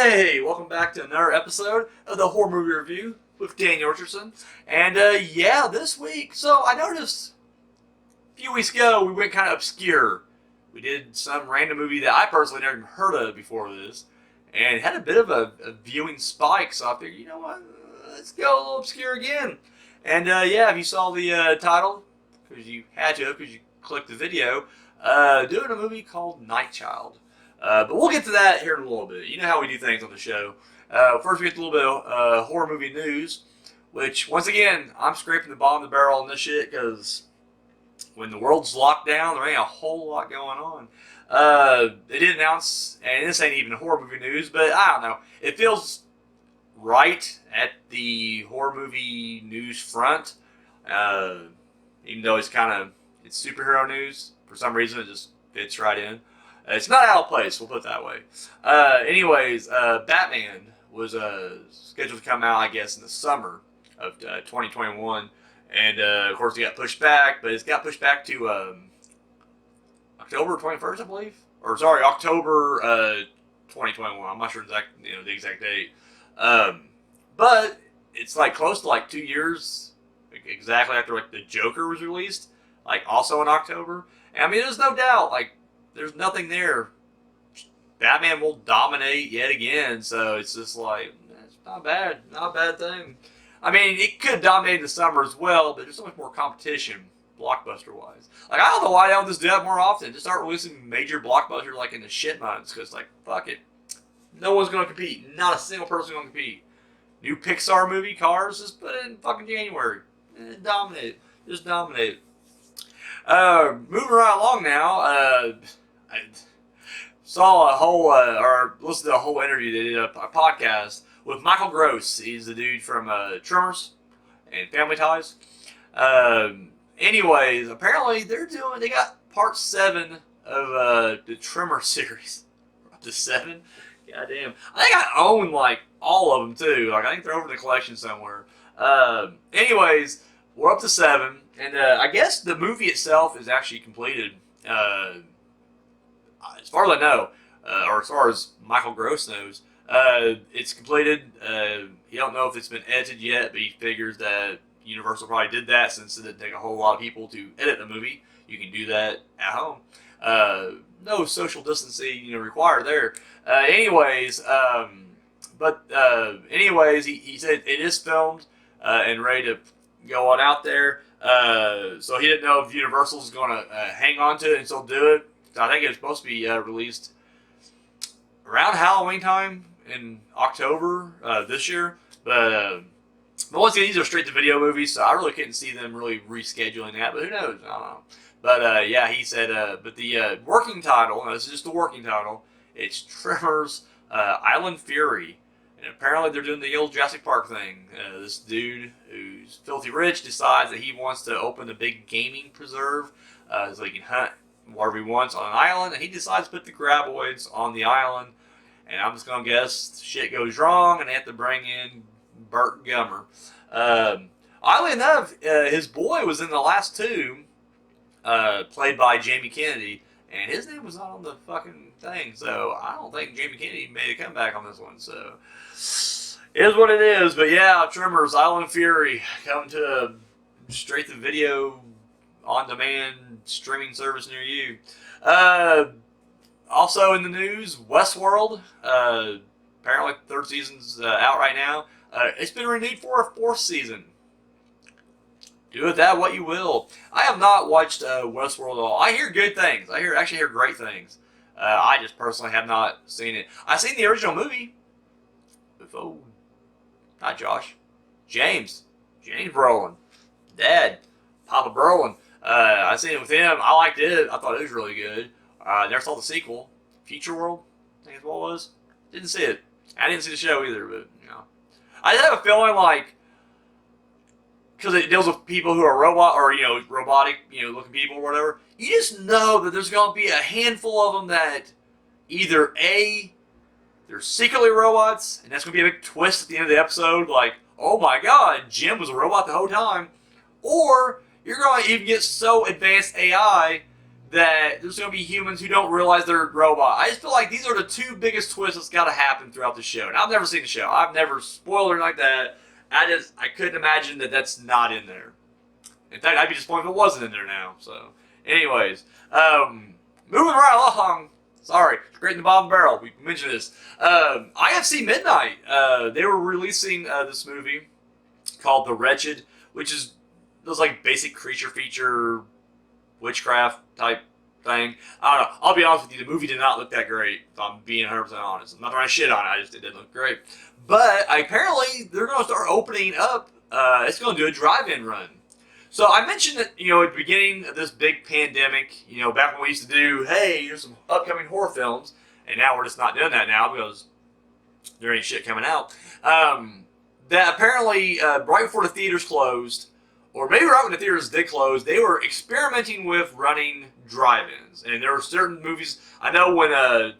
Hey, welcome back to another episode of the Horror Movie Review with Daniel Richardson. And yeah, this week, so I noticed a few weeks ago we went kind of obscure. We did some random movie that I personally never even heard of before this, and it had a bit of a viewing spike, so I figured, you know what, let's go a little obscure again. And yeah, if you saw the title, because you had to, because you clicked the video, doing a movie called Night Child. But we'll get to that here in a little bit. You know how we do things on the show. First, we get to a little bit of horror movie news, which, once again, I'm scraping the bottom of the barrel on this shit because when the world's locked down, there ain't a whole lot going on. They did announce, and this ain't even horror movie news, but I don't know. It feels right at the horror movie news front, even though it's superhero news. For some reason, it just fits right in. It's not out of place, we'll put it that way. Anyways, Batman was scheduled to come out, I guess, in the summer of 2021. And, of course, it got pushed back, but it's got pushed back to October 21st, I believe. Or, sorry, October 2021. I'm not sure the exact date. But it's, close to, 2 years, exactly after, the Joker was released, also in October. And, I mean, there's no doubt, there's nothing there. Batman will dominate yet again, so it's just it's not bad. Not a bad thing. I mean, it could dominate in the summer as well, but there's so much more competition, blockbuster-wise. I don't know why they don't just do that more often. Just start releasing major blockbusters, in the shit months, because, fuck it. No one's going to compete. Not a single person going to compete. New Pixar movie, Cars, just put it in fucking January. Dominate. Just dominate. Moving right along now, I saw listened to a whole interview. They did a podcast with Michael Gross. He's the dude from Tremors and Family Ties. Anyways, apparently they got part 7 of the Tremors series. Up to 7? Goddamn. I think I own all of them too. I think they're over in the collection somewhere. Anyways, we're up to 7, and I guess the movie itself is actually completed. As far as I know, or as far as Michael Gross knows, it's completed. He don't know if it's been edited yet, but he figures that Universal probably did that since it didn't take a whole lot of people to edit the movie. You can do that at home. No social distancing, required there. Anyways, he said it is filmed and ready to go on out there. So he didn't know if Universal's going to hang on to it and still do it. I think it was supposed to be released around Halloween time in October this year. But once again, these are straight-to-video movies, so I really couldn't see them really rescheduling that. But who knows? I don't know. But yeah, he said, but the working title, this is just the working title, it's Tremors Island Fury. And apparently they're doing the old Jurassic Park thing. This dude who's filthy rich decides that he wants to open a big gaming preserve so he can hunt whatever he wants on an island, and he decides to put the graboids on the island. And I'm just going to guess shit goes wrong, and they have to bring in Burt Gummer. Oddly enough, his boy was in the last 2, played by Jamie Kennedy, and his name was not on the fucking thing, so I don't think Jamie Kennedy made a comeback on this one, so it is what it is. But yeah, Tremors Island Fury coming to a straight-to-video on-demand streaming service near you. Also in the news, Westworld, apparently 3rd season's out right now. It's been renewed for a 4th season. Do with that what you will. I have not watched Westworld at all. I hear good things. I actually hear great things. I just personally have not seen it. I've seen the original movie. Oh, not Josh. James Brolin. Dad. Papa Brolin. I seen it with him. I liked it. I thought it was really good. Never saw the sequel. Future World, I think is what it was. Didn't see it. I didn't see the show either, but, I just have a feeling because it deals with people who are robotic, looking people or whatever, you just know that there's going to be a handful of them that either A, they're secretly robots, and that's going to be a big twist at the end of the episode, oh my god, Jim was a robot the whole time, or you're going to even get so advanced AI that there's going to be humans who don't realize they're robot. I just feel like these are the two biggest twists that's got to happen throughout the show. And I've never seen the show. I've never spoiled it like that. I couldn't imagine that that's not in there. In fact, I'd be disappointed if it wasn't in there now. So, anyways, moving right along. Sorry, Great in the Bottom Barrel. We mentioned this. IFC Midnight. They were releasing this movie called The Wretched, which is those like basic creature feature witchcraft type thing. I don't know. I'll be honest with you, the movie did not look that great, if I'm being 100% honest. I'm not trying to shit on it, it didn't look great. But apparently, they're going to start opening up, it's going to do a drive-in run. So I mentioned that, at the beginning of this big pandemic, back when we used to do, hey, here's some upcoming horror films, and now we're just not doing that now because there ain't shit coming out. That apparently, right before the theaters closed, or maybe right when the theaters did close, they were experimenting with running drive-ins. And there were certain movies, I know when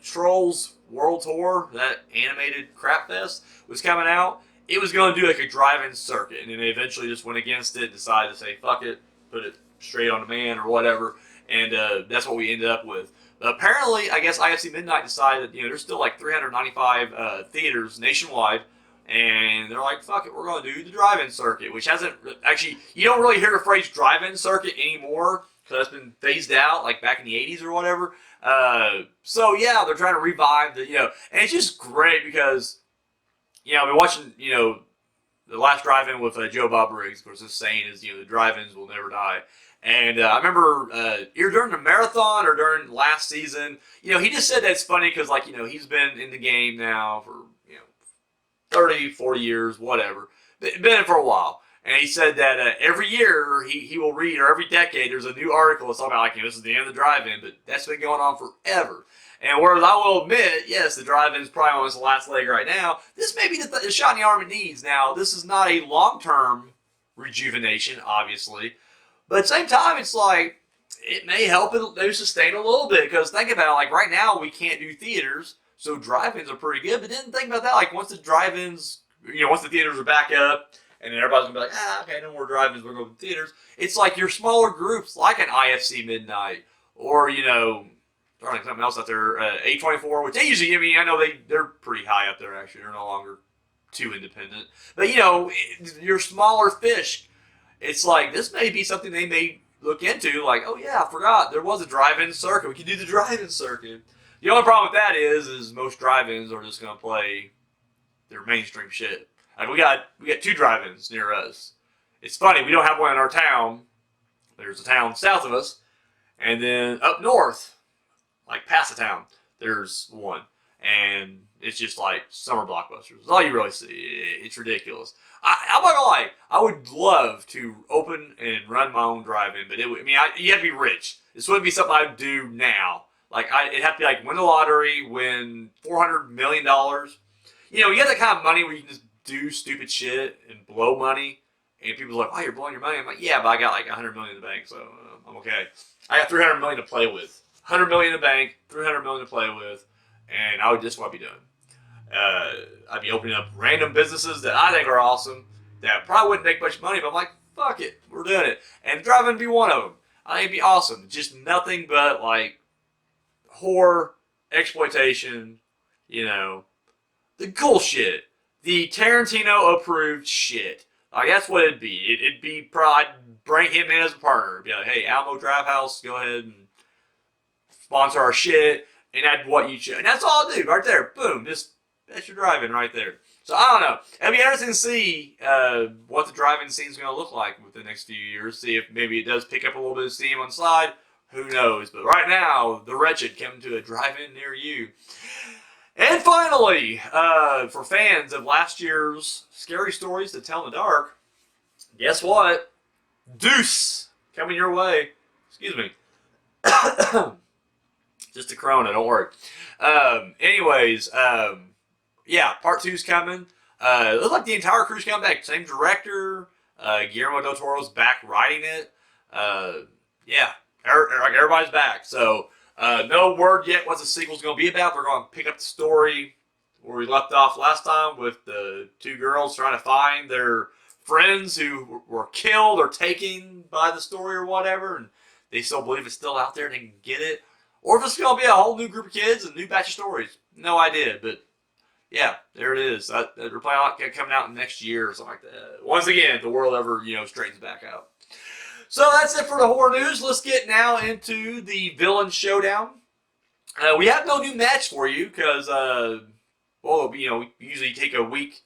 Trolls World Tour, that animated crap fest, was coming out, it was going to do like a drive-in circuit. And then they eventually just went against it, decided to say, fuck it, put it straight on demand or whatever. And that's what we ended up with. But apparently, I guess IFC Midnight decided that, there's still like 395 theaters nationwide. And they're like, fuck it, we're going to do the drive-in circuit, which hasn't, actually, you don't really hear the phrase drive-in circuit anymore, because that's been phased out, like back in the 80s or whatever. So, yeah, they're trying to revive the, and it's just great because, I've been watching, the last drive-in with Joe Bob Briggs. Of course, this saying is, the drive-ins will never die. And I remember either during the marathon or during last season, he just said that's funny because, like, he's been in the game now for, 30, 40 years, whatever. Been in for a while. And he said that every year he will read, or every decade, there's a new article that's talking about, like, this is the end of the drive-in, but that's been going on forever. And whereas I will admit, yes, the drive-in is probably on its last leg right now, this may be the shot in the arm it needs. Now, this is not a long-term rejuvenation, obviously. But at the same time, it's like, it may help it sustain a little bit. Because think about it, like right now, we can't do theaters. So drive-ins are pretty good, but then think about that, like once the drive-ins, once the theaters are back up, and then everybody's going to be like, okay, no more drive-ins, we're going to theaters. It's like your smaller groups, like an IFC Midnight, or, something else out there, A24, which they usually, I know they're pretty high up there, actually. They're no longer too independent. But, your smaller fish, it's like, this may be something they may look into, like, oh yeah, I forgot, there was a drive-in circuit. We can do the drive-in circuit. The only problem with that is most drive-ins are just going to play their mainstream shit. Like we got 2 drive-ins near us. It's funny, we don't have one in our town. There's a town south of us. And then up north, like past the town, there's one. And it's just like summer blockbusters. That's all you really see. It's ridiculous. I'm not going to lie. I would love to open and run my own drive-in. But you have to be rich. This wouldn't be something I would do now. Like, it'd have to be like win the lottery, win $400 million. You have that kind of money where you can just do stupid shit and blow money. And people are like, oh, you're blowing your money. I'm like, yeah, but I got like $100 million in the bank, so I'm okay. I got $300 million to play with. $100 million in the bank, $300 million to play with, and I would just want to be doing. I'd be opening up random businesses that I think are awesome that probably wouldn't make much money, but I'm like, fuck it, we're doing it. And driving would be one of them. I think it'd be awesome. Just nothing but like horror, exploitation, the cool shit. The Tarantino-approved shit. Like, that's what it'd be. It'd be probably, I'd bring him in as a partner. It'd be like, hey, Alamo Draft House, go ahead and sponsor our shit, and that's what you should. And that's all I do, right there. Boom, that's your drive-in right there. So, I don't know. It'll be interesting to see what the drive-in scene's going to look like within the next few years. See if maybe it does pick up a little bit of steam on the side. Who knows? But right now, The Wretched coming to a drive-in near you. And finally, for fans of last year's Scary Stories to Tell in the Dark, guess what? Deuce coming your way. Excuse me. Just a corona, don't worry. Yeah, part 2's coming. It looks like the entire crew's coming back. Same director. Guillermo del Toro's back writing it. Yeah. Everybody's back, so no word yet what the sequel's going to be about. They're going to pick up the story where we left off last time with the 2 girls trying to find their friends who were killed or taken by the story or whatever, and they still believe it's still out there and they can get it. Or if it's going to be a whole new group of kids and a new batch of stories. No idea, but yeah, there it is. They're probably coming out next year or something like that. Once again, if the world ever, straightens back out. So that's it for the horror news. Let's get now into the villain showdown. We have no new match for you because, we usually take a week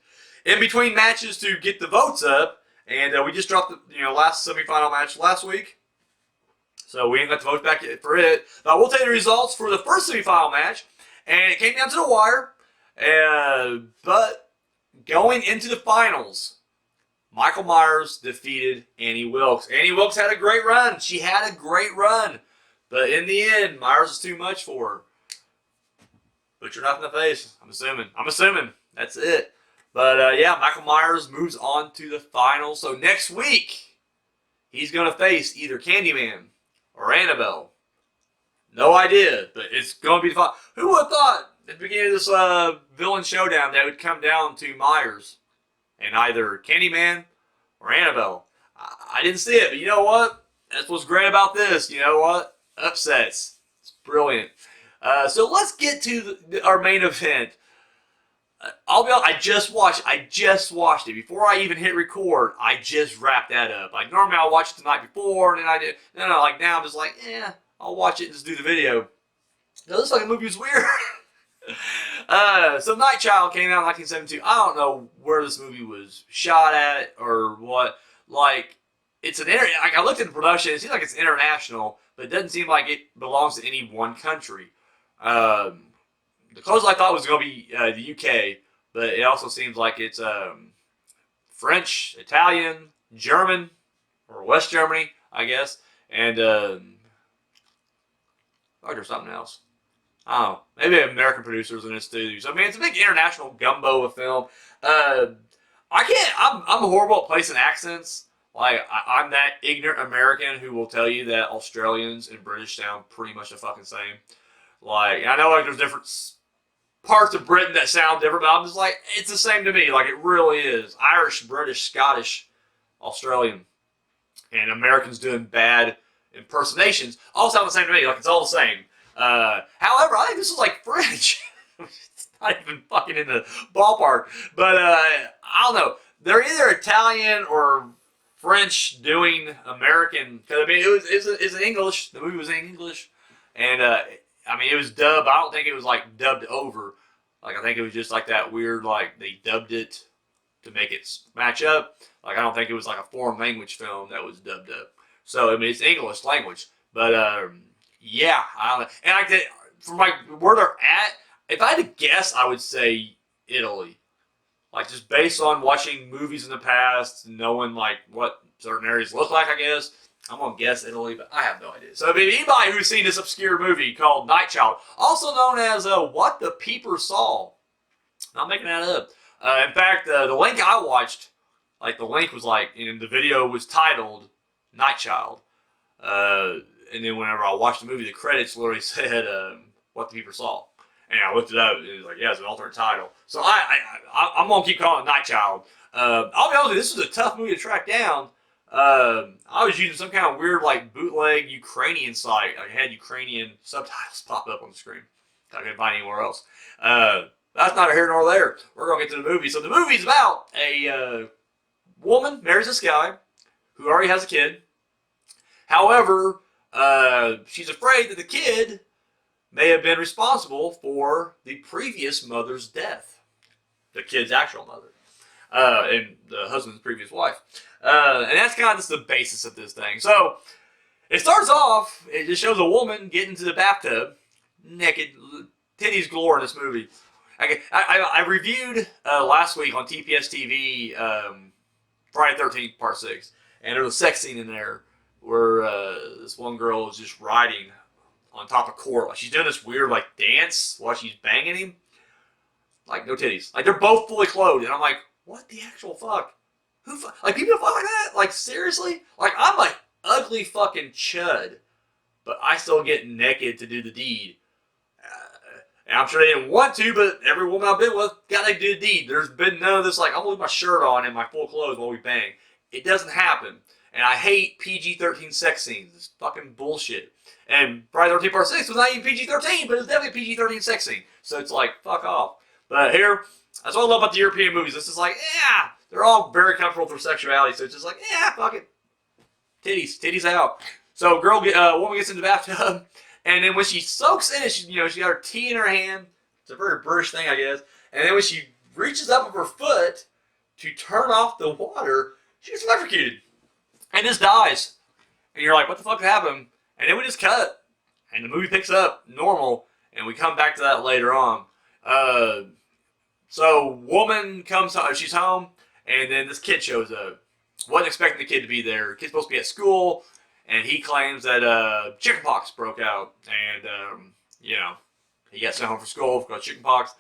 in between matches to get the votes up. And we just dropped the last semifinal match last week. So we ain't got the votes back for it. We'll take the results for the first semifinal match. And it came down to the wire. But going into the finals, Michael Myers defeated Annie Wilkes. Annie Wilkes had a great run. She had a great run. But in the end, Myers was too much for her. But you're not in the face, I'm assuming. That's it. But Michael Myers moves on to the finals. So next week, he's going to face either Candyman or Annabelle. No idea, but it's going to be the final. Who would have thought at the beginning of this villain showdown that would come down to Myers and either Candyman or Annabelle? I didn't see it, but you know what? That's what's great about this. You know what? Upsets. It's brilliant. So let's get to our main event. I'll be honest, I just watched it. Before I even hit record, I just wrapped that up. Like, normally I'll watch it the night before, and then I did. No, like now I'm just like, I'll watch it and just do the video. Now, this fucking movie was weird. So Night Child came out in 1972. I don't know where this movie was shot at or what. Like, I looked at the production, it seems like it's international, but it doesn't seem like it belongs to any one country. The closest I thought was going to be the UK, but it also seems like it's French, Italian, German, or West Germany, I guess, and or there's something else. I don't know. Maybe American producers in this too. So, it's a big international gumbo of film. I'm horrible at placing accents. Like, I'm that ignorant American who will tell you that Australians and British sound pretty much the fucking same. Like, I know there's different parts of Britain that sound different, but I'm just like, it's the same to me. Like, it really is. Irish, British, Scottish, Australian, and Americans doing bad impersonations all sound the same to me. Like, it's all the same. However, I think this is like French. It's not even fucking in the ballpark. But I don't know. They're either Italian or French doing American. Because it was in English. The movie was in English, and it was dubbed. I don't think it was like dubbed over. Like, I think it was just like that weird, like they dubbed it to make it match up. Like, I don't think it was like a foreign language film that was dubbed up. So it's English language, but I don't know. And from where they're at, if I had to guess, I would say Italy. Like, just based on watching movies in the past, knowing like what certain areas look like, I guess. I'm going to guess Italy, but I have no idea. So, anybody who's seen this obscure movie called Night Child, also known as What the Peeper Saw. Not making that up. In fact, the link I watched, like, the link was like, and the video was titled Night Child. And then whenever I watched the movie, the credits literally said What the Peeper Saw. And I looked it up, and it was like, yeah, it's an alternate title. So I'm going to keep calling it Night Child. I'll be honest with you, this was a tough movie to track down. I was using some kind of weird, like, bootleg Ukrainian site. I had Ukrainian subtitles pop up on the screen. I couldn't find anywhere else. That's neither here nor there. We're going to get to the movie. So the movie's about a woman marries this guy who already has a kid. However, she's afraid that the kid may have been responsible for the previous mother's death. The kid's actual mother. And the husband's previous wife. And that's kind of just the basis of this thing. So, it starts off, it just shows a woman getting into the bathtub, naked, titties galore in this movie. I reviewed last week on TPS TV Friday 13th, Part 6. And there's a sex scene in there where this one girl is just riding on top of court. Like, she's doing this weird, like, dance while she's banging him. Like, no titties. Like, they're both fully clothed. And I'm like, what the actual fuck? Like, people fuck like that? Like, seriously? Like, I'm like ugly fucking chud, but I still get naked to do the deed. And I'm sure they didn't want to, but every woman I've been with got to do the deed. There's been none of this, like, I'm going to leave my shirt on and my full clothes while we bang. It doesn't happen. And I hate PG-13 sex scenes. It's fucking bullshit. And Friday the 13th Part 6 was not even PG-13, but it's definitely a PG-13 sex scene. So it's like, fuck off. But here, that's what I love about the European movies. This is like, yeah, they're all very comfortable with their sexuality. So it's just like, yeah, fuck it. Titties out. So woman gets in the bathtub, and then when she soaks in it, she got her tea in her hand. It's a very British thing, I guess. And then when she reaches up with her foot to turn off the water, she gets electrocuted and just dies. And you're like, what the fuck happened? And then we just cut, and the movie picks up normal, and we come back to that later on. So woman comes home, she's home, and then this kid shows up. Wasn't expecting the kid to be there. The kid's supposed to be at school, and he claims that chickenpox broke out, and he got sent home from school because of chickenpox.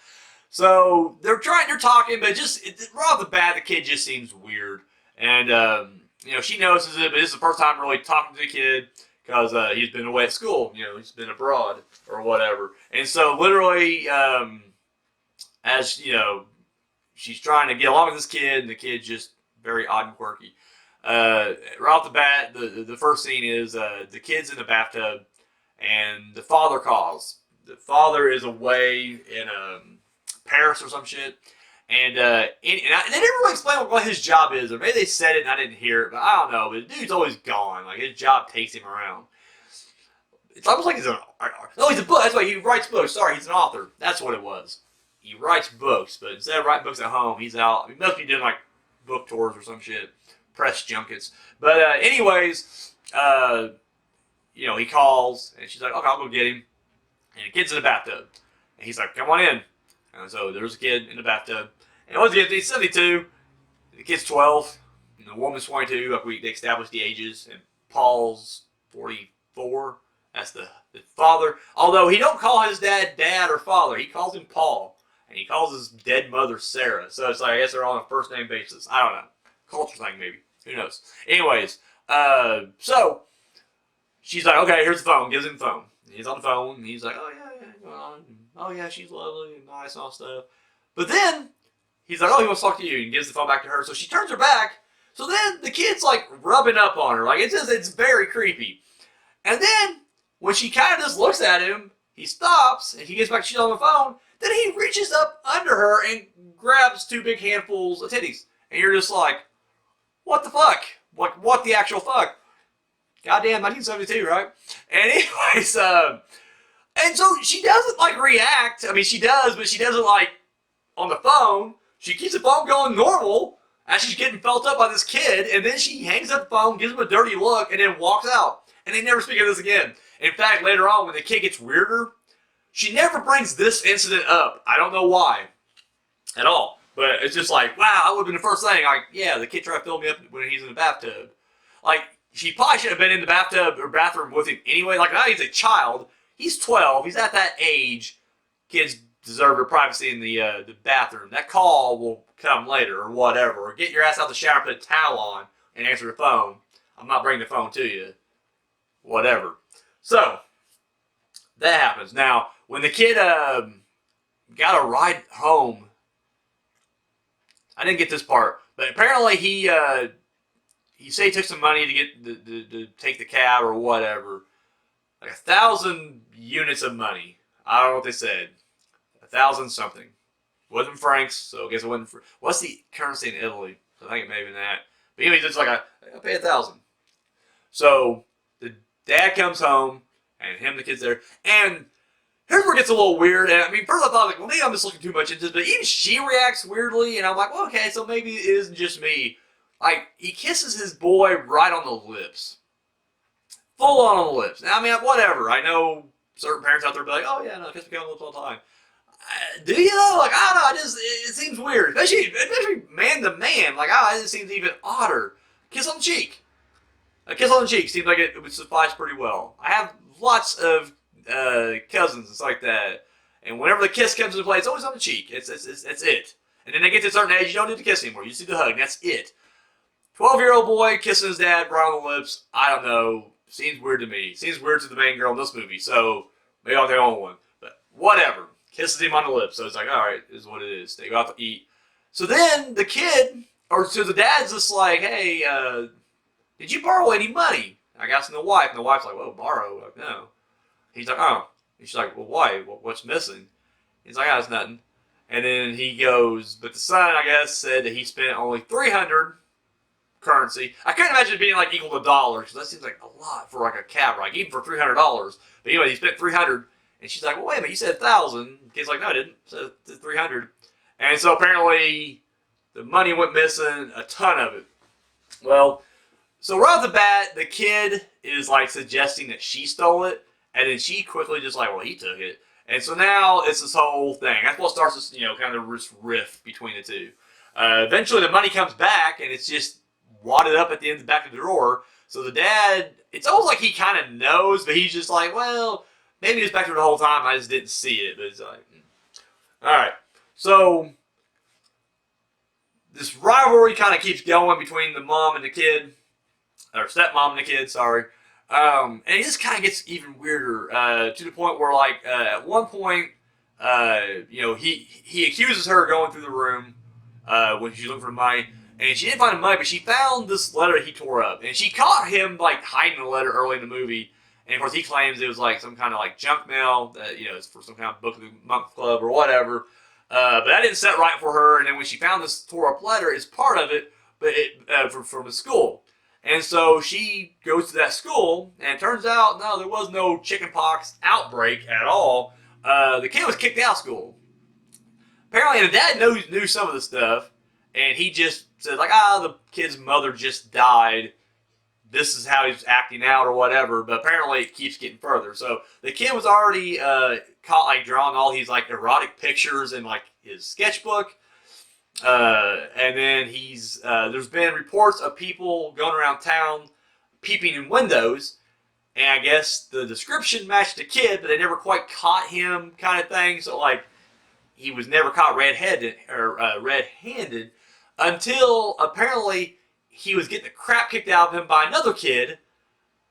So they're talking, but right off the bat, the kid just seems weird, and she notices it, but this is the first time really talking to the kid because he's been away at school. He's been abroad or whatever, and so literally, as she's trying to get along with this kid, and the kid's just very odd and quirky. Right off the bat, the first scene is the kid's in the bathtub, and the father calls. The father is away in Paris or some shit, and they didn't really explain what his job is, or maybe they said it and I didn't hear it, but I don't know. But the dude's always gone. Like, his job takes him around. It's almost like he's he's a book. That's why he writes books. Sorry, he's an author. That's what it was. He writes books, but instead of writing books at home, he's out. He must be doing like book tours or some shit, press junkets. But anyways, he calls, and she's like, okay, I'll go get him. And the kid's in the bathtub, and he's like, come on in. And so there's a kid in the bathtub, and what's the he's 72, the kid's 12, and the woman's 22. Like they established the ages, and Paul's 44. That's the father. Although he don't call his dad or father, he calls him Paul. And he calls his dead mother Sarah. So it's like, I guess they're on a first name basis. I don't know. Culture thing, maybe. Who knows? Anyways, so she's like, okay, here's the phone. Gives him the phone. He's on the phone. And he's like, oh, yeah. Oh, yeah, she's lovely and nice and all stuff. But then he's like, oh, he wants to talk to you. And gives the phone back to her. So she turns her back. So then the kid's like rubbing up on her. Like, it's very creepy. And then when she kind of just looks at him, he stops and he gets back to she's on the phone. Then he reaches up under her and grabs 2 big handfuls of titties. And you're just like, what the fuck? What the actual fuck? Goddamn, 1972, right? And anyways, and so she doesn't like react. I mean, she does, but she doesn't like on the phone. She keeps the phone going normal as she's getting felt up by this kid. And then she hangs up the phone, gives him a dirty look, and then walks out. And they never speak of this again. In fact, later on, when the kid gets weirder, she never brings this incident up. I don't know why at all. But it's just like, wow, that would have been the first thing. Like, yeah, the kid tried to fill me up when he's in the bathtub. Like, she probably should have been in the bathtub or bathroom with him anyway. Like, now he's a child. He's 12. He's at that age. Kids deserve their privacy in the bathroom. That call will come later or whatever. Or get your ass out the shower, put a towel on, and answer the phone. I'm not bringing the phone to you. Whatever. So, that happens. Now, when the kid got a ride home, I didn't get this part, but apparently he said he took some money to get to take the cab or whatever, like 1,000 units of money. I don't know what they said, 1,000 something. Wasn't francs, so I guess it wasn't. What's the currency in Italy? I think it may have been that. But anyways, it's like I pay 1,000. So the dad comes home, and him and the kid's there, and here's where it gets a little weird. And I mean, first I thought, like, well, maybe I'm just looking too much into this, but even she reacts weirdly, and I'm like, well, okay, so maybe it isn't just me. Like, he kisses his boy right on the lips. Full on the lips. Now, I mean, whatever. I know certain parents out there be like, oh, yeah, no, kiss me on the lips all the time. Do you know? Like, I don't know, it seems weird. Especially man to man. Like, it just seems even odder. Kiss on the cheek. A kiss on the cheek seems like it would suffice pretty well. I have lots of cousins and stuff like that, and whenever the kiss comes into play, it's always on the cheek. It's it. And then they get to a certain age, you don't need to kiss anymore. You just need to hug, and that's it. 12-year-old boy kissing his dad right on the lips. I don't know. Seems weird to me. Seems weird to the main girl in this movie. So maybe I'm the only one. But whatever. Kisses him on the lips. So it's like, all right, this is what it is. They go out to eat. So then the kid, or so the dad's just like, hey, did you borrow any money? I asked the wife, and the wife's like, well, borrow? Like, no. He's like, oh. And she's like, well, why? What's missing? He's like, oh, it's nothing. And then he goes, but the son, I guess, said that he spent only 300 currency. I couldn't imagine it being like equal to dollars, because that seems like a lot for like a cab ride, even for $300. But anyway, he spent 300, and she's like, well, wait a minute, you said 1,000. The kid's like, no, I didn't. I said 300. And so apparently the money went missing, a ton of it. Well, so right off the bat, the kid is like suggesting that she stole it, and then she quickly just like, well, he took it. And so now it's this whole thing. That's what starts this, kind of this rift between the two. Eventually the money comes back, and it's just wadded up at the end of the back of the drawer. So the dad, it's almost like he kind of knows, but he's just like, well, maybe it's back there the whole time. I just didn't see it. But it's like, all right. So this rivalry kind of keeps going between the mom and the kid, or stepmom and the kid, sorry. And it just kind of gets even weirder to the point where, like, at one point, he accuses her of going through the room when she's looking for money. And she didn't find the money, but she found this letter he tore up. And she caught him, like, hiding the letter early in the movie. And, of course, he claims it was, like, some kind of, like, junk mail that, it's for some kind of book of the month club or whatever. But that didn't set right for her. And then when she found this tore up letter, it's part of it, but from the school. And so she goes to that school, and it turns out, no, there was no chickenpox outbreak at all. The kid was kicked out of school. Apparently, the dad knew some of the stuff. And he just said, like, the kid's mother just died. This is how he's acting out or whatever. But apparently it keeps getting further. So the kid was already caught, like, drawing all these, like, erotic pictures in, like, his sketchbook. And then there's been reports of people going around town peeping in windows. And I guess the description matched the kid, but they never quite caught him kind of thing. So, like, he was never caught red-handed until apparently he was getting the crap kicked out of him by another kid.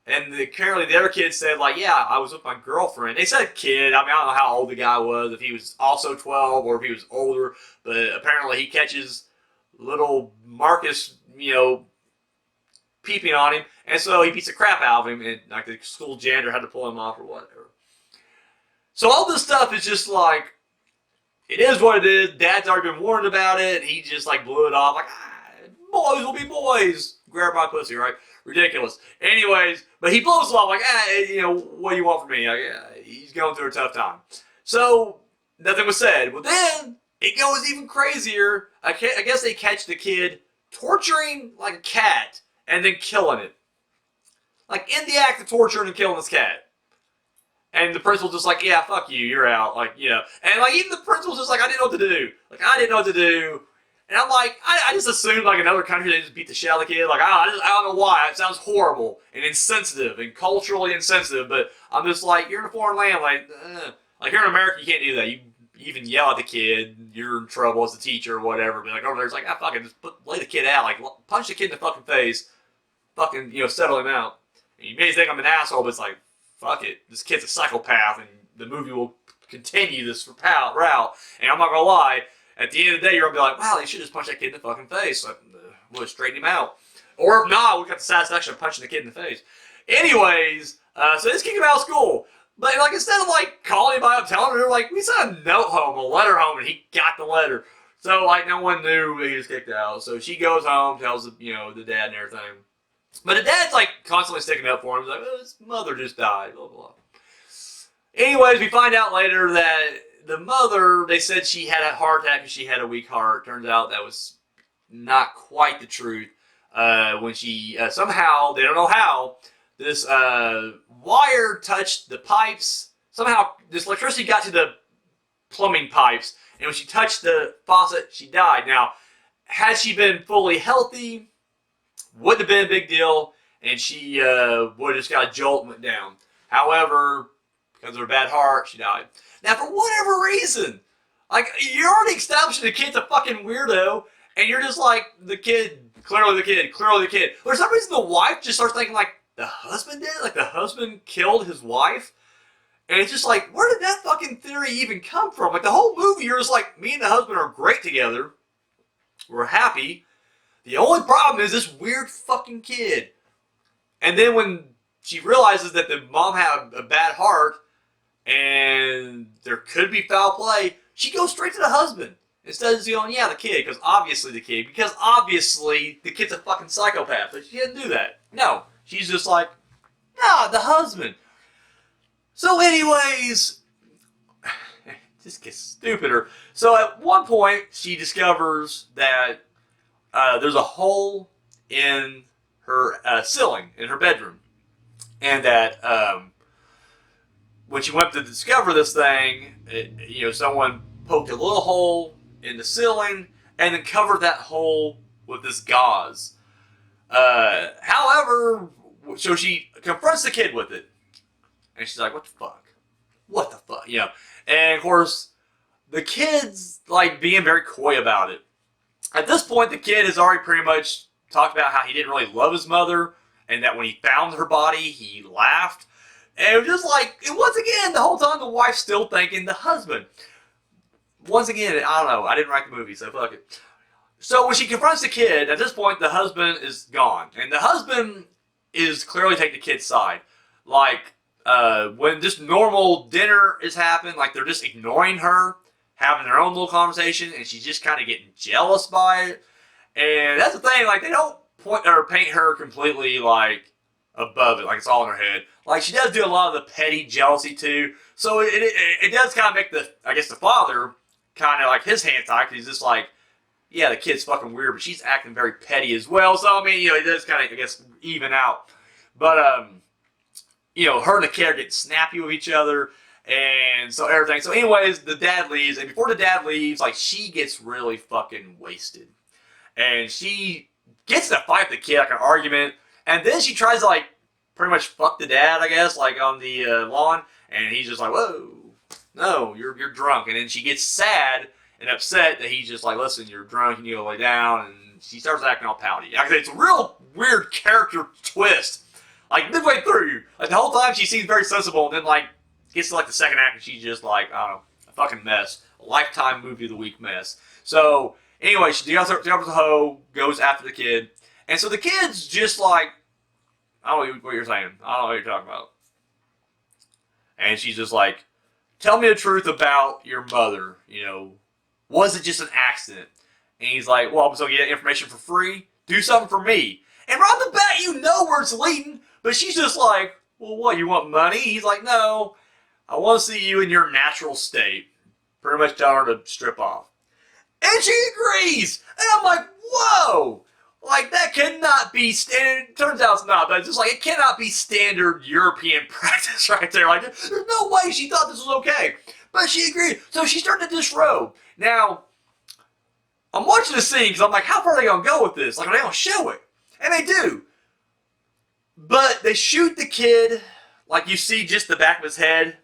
And apparently the other kid said, like, yeah, I was with my girlfriend. They said kid. I mean, I don't know how old the guy was, if he was also 12 or if he was older. But apparently he catches little Marcus, peeping on him. And so he beats the crap out of him. And, like, the school janitor had to pull him off or whatever. So all this stuff is just like, it is what it is. Dad's already been warned about it. He just, like, blew it off. Like, boys will be boys. Grab my pussy, right? Ridiculous. Anyways, but he blows it off like, what do you want from me? Like, he's going through a tough time. So, nothing was said. But then, it goes even crazier. I guess they catch the kid torturing, like, a cat and then killing it. Like, in the act of torturing and killing this cat. And the principal's just like, yeah, fuck you, you're out. Like, And, like, even the principal's just like, I didn't know what to do. Like, I didn't know what to do. And I'm like, I just assumed, like, another country, they just beat the shit out of the kid. Like, I don't know why. It sounds horrible and insensitive and culturally insensitive. But I'm just like, you're in a foreign land. Like here in America, you can't do that. You even yell at the kid. You're in trouble as a teacher or whatever. But, like, over there, it's like, fucking just lay the kid out. Like, punch the kid in the fucking face. Fucking, settle him out. And you may think I'm an asshole, but it's like, fuck it, this kid's a psychopath, and the movie will continue this route. And I'm not gonna lie, at the end of the day, you're gonna be like, wow, they should just punch that kid in the fucking face. Like, we'll straighten him out. Or if not, we got the satisfaction of punching the kid in the face. Anyways, so let's kick him out of school. But, like, instead of, like, calling him up, telling him, they're like, we sent a note home, a letter home, and he got the letter. So, like, no one knew he was kicked out. So she goes home, tells the dad and everything. But the dad's, like, constantly sticking up for him. He's like, oh, his mother just died, blah, blah, blah. Anyways, we find out later that the mother, they said she had a heart attack and she had a weak heart. Turns out that was not quite the truth. When she, somehow, they don't know how, this wire touched the pipes. Somehow, this electricity got to the plumbing pipes. And when she touched the faucet, she died. Now, had she been fully healthy, wouldn't have been a big deal, and she would have just got a jolt and went down. However, because of her bad heart, she died. Now, for whatever reason, like, you're already establishing the kid's a fucking weirdo, and you're just like, clearly the kid. But for some reason, the wife just starts thinking, like, the husband did it? Like, the husband killed his wife? And it's just like, where did that fucking theory even come from? Like, the whole movie, you're just like, me and the husband are great together. We're happy. The only problem is this weird fucking kid. And then when she realizes that the mom had a bad heart and there could be foul play, she goes straight to the husband. Instead of going, yeah, the kid, because obviously the kid's a fucking psychopath. But she didn't do that. No, she's just like, nah, the husband. So anyways, it just gets stupider. So at one point, she discovers that there's a hole in her ceiling in her bedroom. And that when she went to discover this thing, someone poked a little hole in the ceiling and then covered that hole with this gauze. However, so she confronts the kid with it. And she's like, what the fuck? What the fuck? And of course, the kid's like being very coy about it. At this point, the kid has already pretty much talked about how he didn't really love his mother, and that when he found her body, he laughed. And it was just like, and once again, the whole time the wife's still thanking the husband. Once again, I don't know, I didn't write the movie, so fuck it. So when she confronts the kid, at this point, the husband is gone. And the husband is clearly taking the kid's side. Like, when just normal dinner is happening, like they're just ignoring her, having their own little conversation, and she's just kind of getting jealous by it. And that's the thing, like, they don't paint her completely, like, above it, like it's all in her head. Like, she does do a lot of the petty jealousy, too. So it does kind of make the father kind of, like, his hands tied, because he's just like, yeah, the kid's fucking weird, but she's acting very petty as well. So, I mean, it does kind of, I guess, even out. But, her and the kid are getting snappy with each other, and so everything. So anyways, the dad leaves, and before the dad leaves, like, she gets really fucking wasted. And she gets in a fight with the kid, like an argument, and then she tries to, like, pretty much fuck the dad, I guess, like, on the lawn, and he's just like, whoa, no, you're drunk. And then she gets sad and upset that he's just like, listen, you're drunk, you need to lay down, and she starts acting all pouty. Like, it's a real weird character twist. Like, midway through, like, the whole time she seems very sensible, and then, like, gets to, like, the second act, and she's just like, I don't know, a fucking mess. A Lifetime Movie of the Week mess. So, anyway, she jumps up the hoe, goes after the kid, and so the kid's just like, I don't know what you're saying. I don't know what you're talking about. And she's just like, tell me the truth about your mother. Was it just an accident? And he's like, well, so you get information for free? Do something for me. And right off the bat, you know where it's leading. But she's just like, well, what, you want money? He's like, no, I want to see you in your natural state. Pretty much tell her to strip off. And she agrees. And I'm like, whoa. Like, that cannot be standard. It turns out it's not, but it's just like, it cannot be standard European practice right there. Like, there's no way she thought this was okay. But she agreed. So she started to disrobe. Now, I'm watching the scene because I'm like, how far are they going to go with this? Like, are they going to show it? And they do. But they shoot the kid, like you see just the back of his head.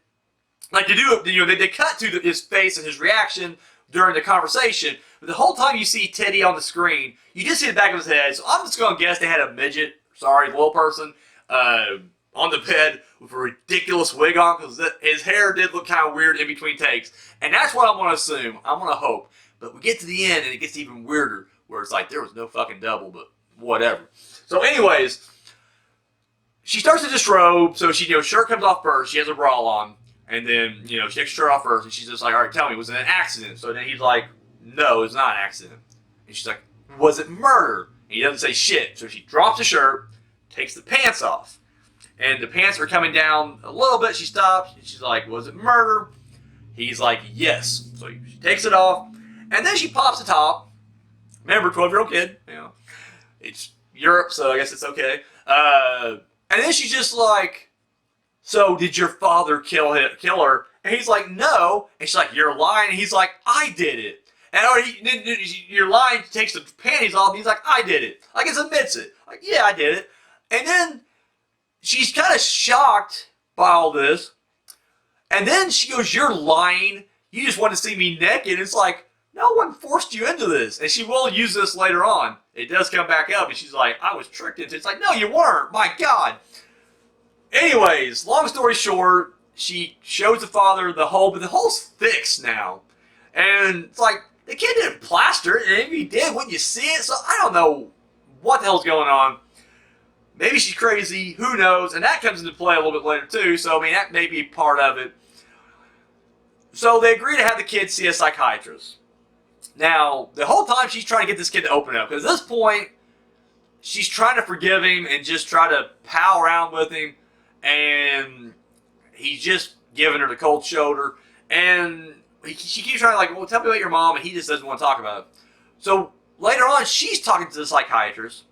Like they do, they cut to his face and his reaction during the conversation. But the whole time you see Teddy on the screen, you just see the back of his head. So I'm just going to guess they had a midget, little person, on the bed with a ridiculous wig on, because his hair did look kind of weird in between takes. And that's what I'm going to assume. I'm going to hope. But we get to the end and it gets even weirder, where it's like there was no fucking double, but whatever. So anyways, she starts to disrobe, so she, shirt comes off first, she has a bra on, and then, she takes her shirt off first, and she's just like, alright, tell me, was it an accident? So then he's like, no, it's not an accident. And she's like, was it murder? And he doesn't say shit. So she drops the shirt, takes the pants off, and the pants are coming down a little bit, she stops, and she's like, was it murder? He's like, yes. So she takes it off, and then she pops the top. Remember, 12-year-old kid, it's Europe, so I guess it's okay. And then she's just like, so did your father kill her? And he's like, no. And she's like, you're lying. And he's like, I did it. And you're lying, takes the panties off, and he's like, I did it. Like, he admits it. Like, yeah, I did it. And then she's kind of shocked by all this. And then she goes, you're lying. You just want to see me naked. It's like, no one forced you into this. And she will use this later on. It does come back up, and she's like, I was tricked into it. It's like, no, you weren't. My God. Anyways, long story short, she shows the father the hole, but the hole's fixed now. And it's like, the kid didn't plaster it, and if he did, wouldn't you see it? So I don't know what the hell's going on. maybe she's crazy, who knows, and that comes into play a little bit later too, so I mean that may be part of it. So they agree to have the kid see a psychiatrist. Now, the whole time she's trying to get this kid to open up, because at this point, she's trying to forgive him and just try to pal around with him, and he's just giving her the cold shoulder, and she keeps trying to like, well, tell me about your mom, and he just doesn't want to talk about it. So later on, she's talking to the psychiatrist,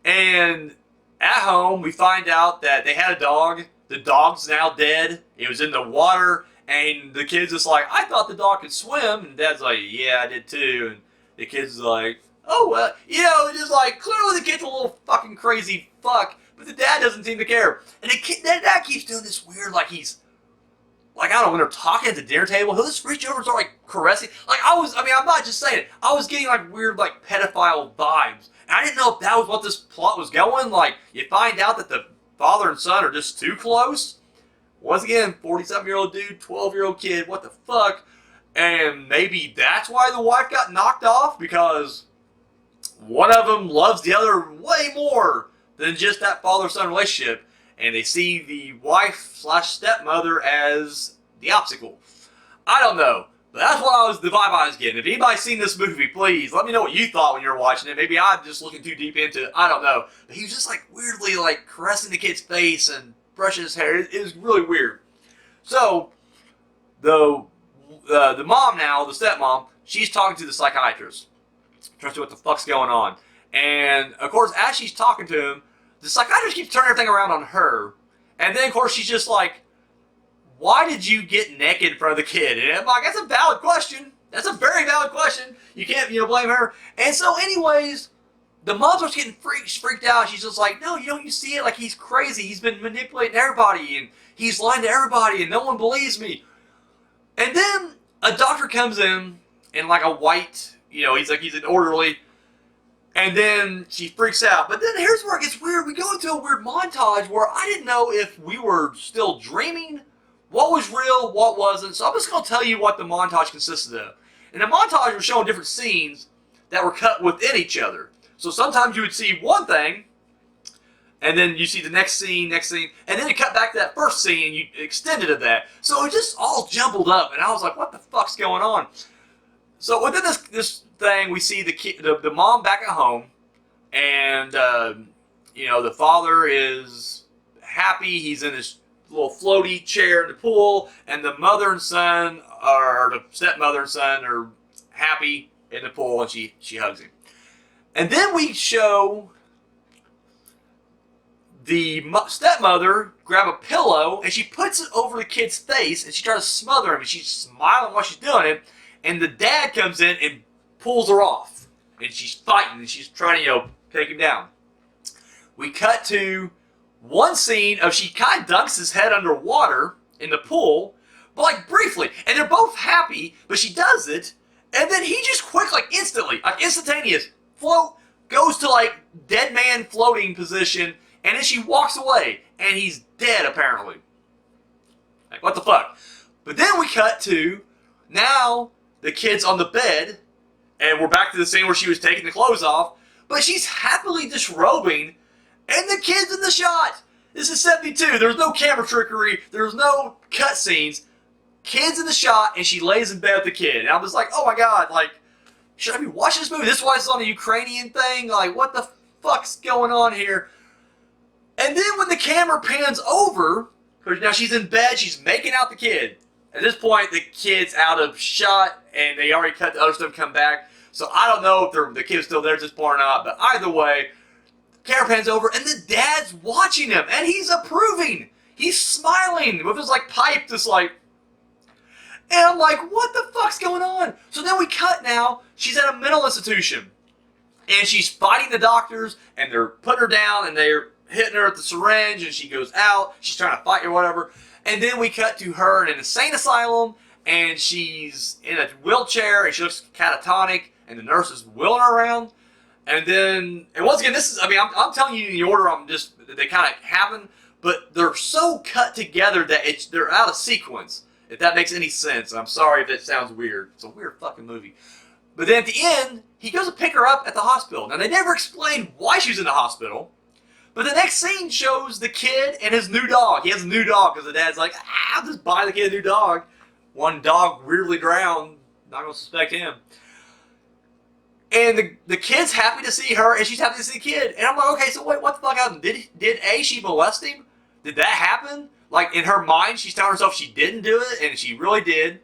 and at home, we find out that they had a dog. The dog's now dead. It was in the water, and the kid's just like, I thought the dog could swim, and Dad's like, yeah, I did too, and the kid's like, oh, well, you know, just like, clearly the kid's a little fucking crazy fuck, but the dad doesn't seem to care. And the dad keeps doing this weird, like he's, like, I don't know, when they're talking at the dinner table, he'll just reach over and start, like, caressing. Like, I'm not just saying it. I was getting, like, weird, like, pedophile vibes. And I didn't know if that was what this plot was going. Like, you find out that the father and son are just too close. Once again, 47-year-old dude, 12-year-old kid, what the fuck? And maybe that's why the wife got knocked off, because one of them loves the other way more than just that father-son relationship. And they see the wife/stepmother as the obstacle. I don't know. But that's what the vibe I was getting. If anybody's seen this movie, please let me know what you thought when you were watching it. Maybe I'm just looking too deep into it. I don't know. But he was just like weirdly like caressing the kid's face and brushing his hair. It was really weird. So the mom now, the stepmom, she's talking to the psychiatrist. Trying to see what the fuck's going on. And of course, as she's talking to him, the psychiatrist keeps turning everything around on her. And then, of course, she's just like, why did you get naked in front of the kid? And I'm like, that's a valid question. That's a very valid question. You can't, blame her. And so, anyways, the mom starts getting freaked out. She's just like, no, you see it? Like, he's crazy. He's been manipulating everybody. And he's lying to everybody. And no one believes me. And then a doctor comes in like a white, he's an orderly. And then she freaks out. But then here's where it gets weird. We go into a weird montage where I didn't know if we were still dreaming, what was real, what wasn't. So I'm just going to tell you what the montage consisted of. And the montage was showing different scenes that were cut within each other. So sometimes you would see one thing, and then you see the next scene, and then it cut back to that first scene, and you extended to that. So it just all jumbled up, and I was like, what the fuck's going on? So within this thing, we see the mom back at home, and the father is happy. He's in his little floaty chair in the pool, and the mother and son, or the stepmother and son, are happy in the pool, and she hugs him. And then we show the stepmother grab a pillow, and she puts it over the kid's face, and she tries to smother him, and she's smiling while she's doing it. And the dad comes in and pulls her off. And she's fighting, and she's trying to, take him down. We cut to one scene of she kind of dunks his head underwater in the pool, but like briefly. And they're both happy, but she does it. And then he just quick, like instantly, like instantaneous, goes to like dead man floating position. And then she walks away, and he's dead apparently. Like, what the fuck? But then we cut to now the kid's on the bed, and we're back to the scene where she was taking the clothes off, but she's happily disrobing, and the kid's in the shot. This is 72. There's no camera trickery. There's no cut scenes. Kid's in the shot, and she lays in bed with the kid. And I'm just like, oh my god, like, should I be watching this movie? This is why it's on a Ukrainian thing? Like, what the fuck's going on here? And then when the camera pans over, because now she's in bed, she's making out the kid. At this point, the kid's out of shot, and they already cut the other stuff come back. So I don't know if the kid's still there at this point or not, but either way, camera pans over, and the dad's watching him, and he's approving. He's smiling with his, like, pipe, just like... And I'm like, what the fuck's going on? So then we cut now. She's at a mental institution, and she's fighting the doctors, and they're putting her down, and they're hitting her with the syringe, and she goes out. She's trying to fight or whatever. And then we cut to her in an insane asylum, and she's in a wheelchair, and she looks catatonic, and the nurse is wheeling her around. And once again, this is, I'm telling you in the order they kind of happen, but they're so cut together that they're out of sequence, if that makes any sense. I'm sorry if that sounds weird. It's a weird fucking movie. But then at the end, he goes to pick her up at the hospital. Now, they never explain why she was in the hospital, But the next scene shows the kid and his new dog. He has a new dog because the dad's like, I'll just buy the kid a new dog. One dog weirdly drowned. Not going to suspect him. And the kid's happy to see her, and she's happy to see the kid. And I'm like, okay, so wait, what the fuck happened? Did she molest him? Did that happen? Like, in her mind, she's telling herself she didn't do it, and she really did.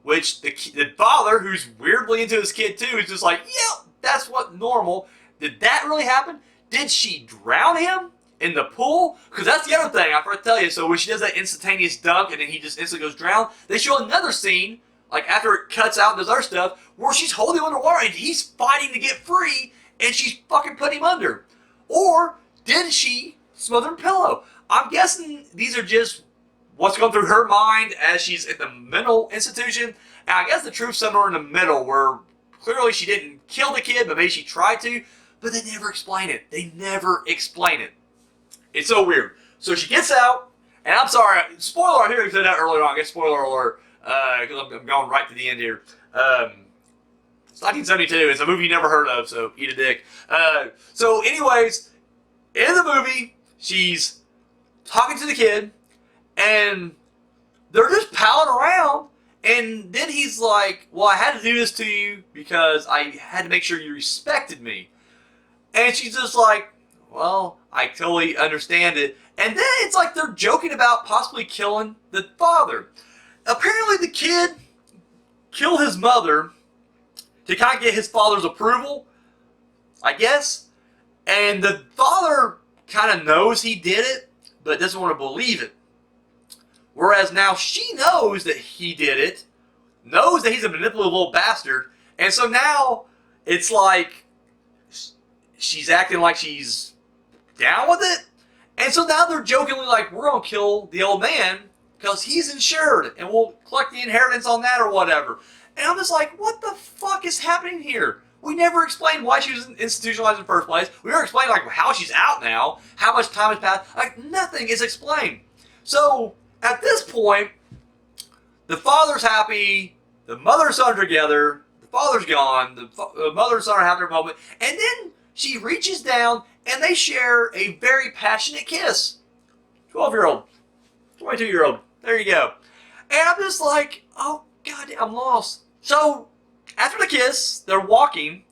Which, the father, who's weirdly into his kid, too, is just like, yeah, that's what normal. Did that really happen? Did she drown him in the pool? Because that's the other thing I forgot to tell you. So when she does that instantaneous dunk, and then he just instantly goes drown, they show another scene, like after it cuts out and does other stuff, where she's holding him underwater, and he's fighting to get free, and she's fucking putting him under. Or, did she smother him pillow? I'm guessing these are just what's going through her mind as she's at the mental institution. And I guess the truth's somewhere in the middle, where clearly she didn't kill the kid, but maybe she tried to, but they never explain it. They never explain it. It's so weird. So she gets out, and I'm sorry, spoiler, I hear you said that earlier on, I guess spoiler alert, because I'm going right to the end here. It's 1972, it's a movie you never heard of, so eat a dick. So anyways, in the movie, she's talking to the kid, and they're just palling around, and then he's like, well, I had to do this to you because I had to make sure you respected me. And she's just like, well, I totally understand it. And then it's like they're joking about possibly killing the father. Apparently the kid killed his mother to kind of get his father's approval, I guess. And the father kind of knows he did it, but doesn't want to believe it. Whereas now she knows that he did it, knows that he's a manipulative little bastard, and so now it's like she's acting like she's down with it. And so now they're jokingly like, we're going to kill the old man because he's insured and we'll collect the inheritance on that or whatever. And I'm just like, what the fuck is happening here? We never explained why she was institutionalized in the first place. We never explained like how she's out now, how much time has passed. Like nothing is explained. So at this point, the father's happy, the mother and son are together, the father's gone, the mother and son are having their moment, and then she reaches down and they share a very passionate kiss. 12-year-old, 22-year-old, there you go. And I'm just like, oh god, I'm lost. So after the kiss, they're walking,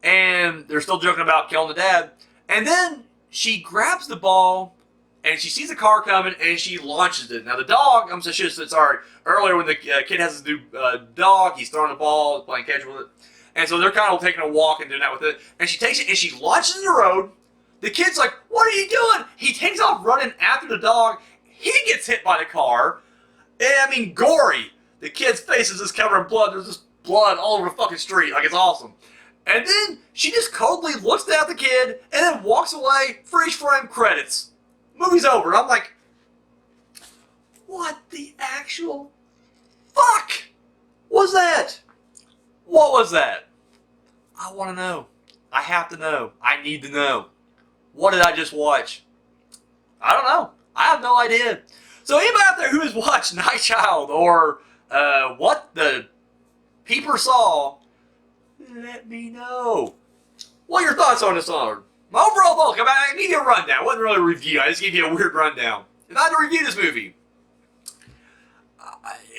and they're still joking about killing the dad, and then she grabs the ball, and she sees the car coming, and she launches it. Now the dog, I'm sorry, earlier when the kid has his new dog, he's throwing the ball, playing catch with it. And so they're kind of taking a walk and doing that with it. And she takes it, and she launches it in the road. The kid's like, what are you doing? He takes off running after the dog. He gets hit by the car. And, I mean, gory. The kid's face is just covered in blood. There's just blood all over the fucking street. Like, it's awesome. And then she just coldly looks down at the kid and then walks away. Freeze frame, credits. Movie's over. And I'm like, what the actual fuck was that? What was that? I want to know. I have to know. I need to know. What did I just watch? I don't know. I have no idea. So anybody out there who has watched Night Child or what the Peeper Saw, let me know. What are your thoughts on this on? My overall thoughts. I gave you a rundown. It wasn't really a review. I just gave you a weird rundown. If I had to review this movie,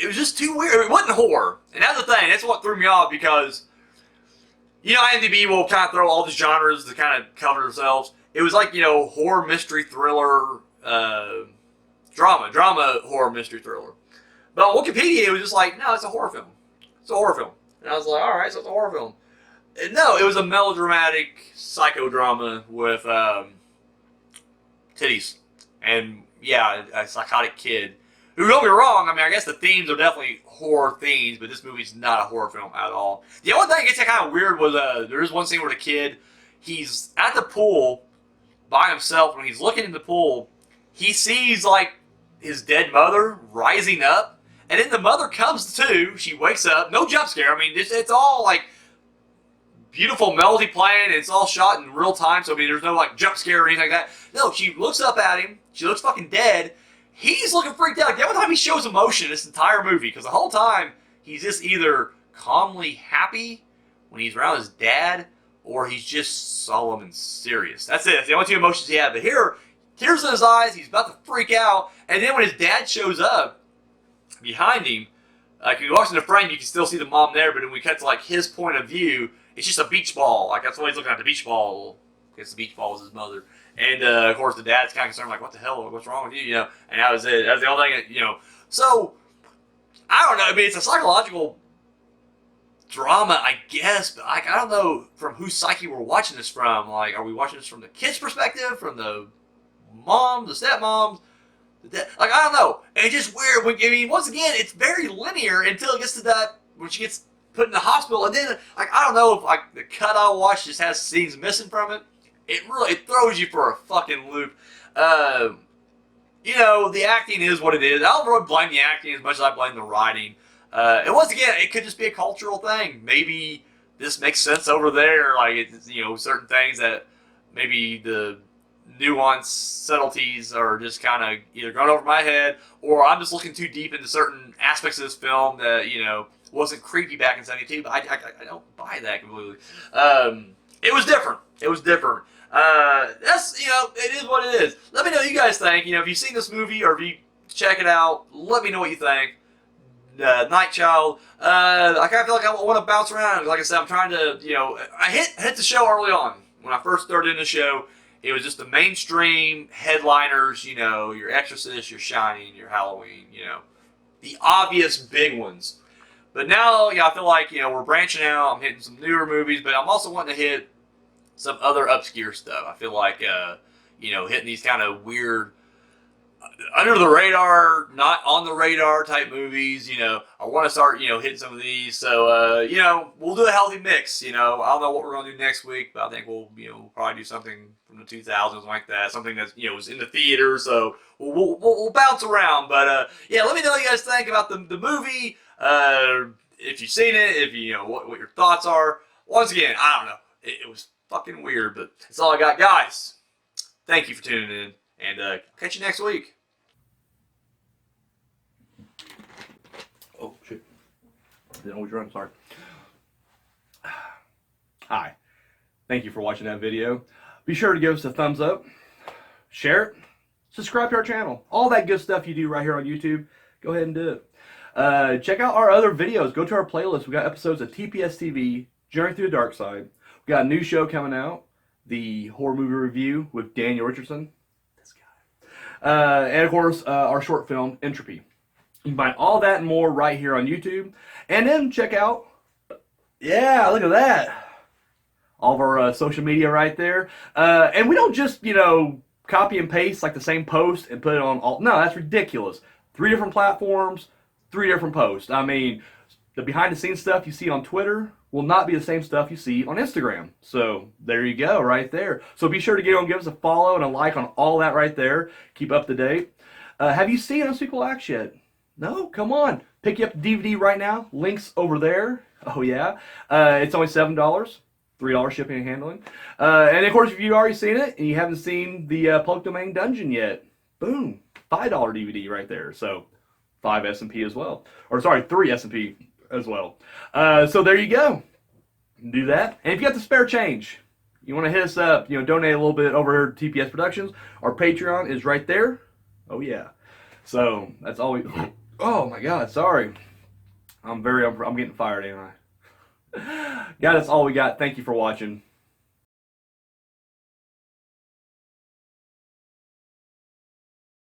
it was just too weird. It wasn't horror. And that's the thing. That's what threw me off because, you know, IMDb will kind of throw all these genres to kind of cover themselves. It was like, you know, horror, mystery, thriller, drama, horror, mystery, thriller. But on Wikipedia, it was just like, no, it's a horror film. It's a horror film. And I was like, all right, so it's a horror film. And no, it was a melodramatic psychodrama with titties. And, yeah, a psychotic kid. Who, don't be wrong, I mean, I guess the themes are definitely horror themes, but this movie's not a horror film at all. The only thing that gets kind of weird was there is one scene where the kid, he's at the pool by himself. When he's looking in the pool, he sees, like, his dead mother rising up, and then the mother comes to, she wakes up, no jump scare, I mean, it's all, like, beautiful melody playing, and it's all shot in real time, so, I mean, there's no, like, jump scare or anything like that. No, she looks up at him, she looks fucking dead. He's looking freaked out. Like, the only time he shows emotion this entire movie, because the whole time he's just either calmly happy when he's around his dad, or he's just solemn and serious. That's it. That's the only two emotions he had. But here, tears in his eyes. He's about to freak out. And then when his dad shows up behind him, like when you watch in the frame, you can still see the mom there. But when we cut to like his point of view, it's just a beach ball. Like that's what he's looking at, the beach ball. I guess the beach ball was his mother. And of course the dad's kind of concerned, like, what the hell? What's wrong with you? You know. And that was it. That's the only thing. You know. So I don't know. I mean, it's a psychological drama, I guess, but like I don't know from whose psyche we're watching this from. Like, are we watching this from the kid's perspective, from the mom, the stepmom? Like, I don't know. And it's just weird. I mean, once again, it's very linear until it gets to that when she gets put in the hospital, and then like I don't know if like the cut I watched just has scenes missing from it. It throws you for a fucking loop. You know, the acting is what it is. I don't really blame the acting as much as I blame the writing. And once again, it could just be a cultural thing. Maybe this makes sense over there. Like, it's, you know, certain things that maybe the nuance subtleties are just kind of either going over my head, or I'm just looking too deep into certain aspects of this film that, you know, wasn't creepy back in '72. But I don't buy that completely. It was different. It was different. That's, you know, it is what it is. Let me know what you guys think. You know, if you've seen this movie or if you check it out, let me know what you think. Night Child. I kind of feel like I want to bounce around. Like I said, I'm trying to, you know, I hit the show early on. When I first started in the show, it was just the mainstream headliners, you know, your Exorcist, your Shining, your Halloween, you know, the obvious big ones. But now, yeah, I feel like, you know, we're branching out. I'm hitting some newer movies, but I'm also wanting to hit some other obscure stuff. I feel like, you know, hitting these kind of weird, under the radar, not on the radar type movies. You know, I want to start, you know, hitting some of these. So, you know, we'll do a healthy mix. You know, I don't know what we're going to do next week, but I think we'll, you know, we'll probably do something from the 2000s like that. Something that's, you know, was in the theater. So we'll bounce around. But, yeah, let me know what you guys think about the movie. If you've seen it, if you know what your thoughts are. Once again, I don't know. It was fucking weird, but that's all I got. Guys, thank you for tuning in. And I'll catch you next week. Oh, shit. Didn't always run, sorry. Hi. Thank you for watching that video. Be sure to give us a thumbs up, share it, subscribe to our channel. All that good stuff you do right here on YouTube, go ahead and do it. Check out our other videos. Go to our playlist. We got episodes of TPS TV, Journey Through the Dark Side. We got a new show coming out, the horror movie review with Daniel Richardson. And of course, our short film, Entropy. You can find all that and more right here on YouTube. And then check out, yeah, look at that. All of our social media right there. And we don't just, you know, copy and paste like the same post and put it on all. No, that's ridiculous. 3 different platforms, 3 different posts. I mean, the behind the scenes stuff you see on Twitter will not be the same stuff you see on Instagram. So there you go, right there. So be sure to get on, give us a follow and a like on all that right there. Keep up to date. Have you seen Unspeakable Acts yet? No? Come on. Pick you up the DVD right now. Links over there. Oh, yeah. It's only $7. $3 shipping and handling. And of course, if you've already seen it and you haven't seen the Public Domain Dungeon yet, boom, $5 DVD right there. So 5 S&P as well. Or sorry, 3 S&P as well. So there you go. Do that. And if you got the spare change, you want to hit us up, you know, donate a little bit over here to TPS Productions. Our Patreon is right there. Oh, yeah. So that's all we... Oh, my God. Sorry. I'm getting fired, ain't I? God, that's all we got. Thank you for watching.